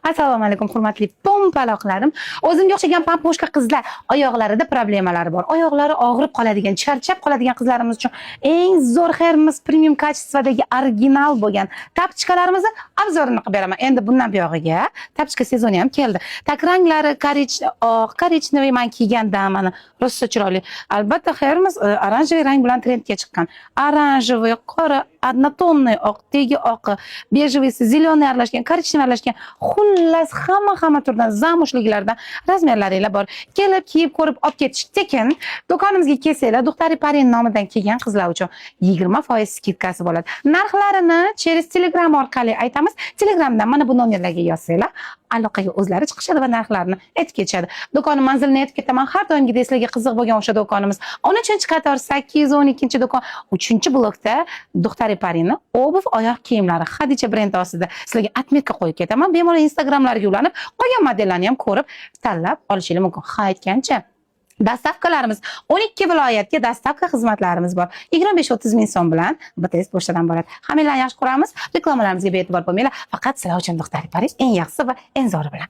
Assalomu alaykum, hurmatli pompaloqlarim. O'zimga o'xshagan pamposhka qizlar oyoqlarida problemalari bor. Oyoqlari og'rib qoladigan, charchab qoladigan qizlarimiz uchun eng zo'r Hermes premium kачестводagi original bo'lgan tapchkalarimizni obzorini qilib beraman. Endi bundan buyog'iga tapchka sezoni ham keldi. Tak ranglari korичневый men kiygandan mana rosa chiroyli. Albatta Hermes oranжевый rang bilan trendga chiqqan. Oranжевый, qora, однотонный oq, tegi oqi, bejевый, zеленый aralashgan, korичневый aralashgan, xullas hamma turdan zamushliklardan razmerlarilar bor. Kelib, kiyib ko'rib olib ketish tekin. Do'konimizga kelsanglar, Duxtari Parin nomidan kelgan qizlar uchun 20% skidkasi bo'ladi. Narxlarini через Telegram orqali aytamiz. Telegramdan mana bu nomerlarga yozsanglar, aloqaga o'zlari chiqishadi va narxlarini aytib ketishadi. Do'kon manzilini aytib ketaman. Har doimgidek sizlarga qiziq bo'lgan o'sha do'konimiz 13-qator 812-do'kon 3-blokda Duxtari Parinni obuv oyoq kiyimlari Xadicha brendi ostida sizlarga atmetka qo'yib ketaman. Bemalol Instagramlarga ulanib, qolgan modellarni ham ko'rib, tanlab olishingiz mumkin. Ha aytgancha dastavkalarimiz 12 viloyatga dastavka xizmatlarimiz bor. 25-30 ming so'm bilan BTS pochtadan boradi. Hammalarni yaxshi ko'ramiz. Reklamalarimizga bee'tibor bo'lmanglar. Faqat sizlar uchun Duxtari Parin eng yaxshisi va eng zo'ri bilan.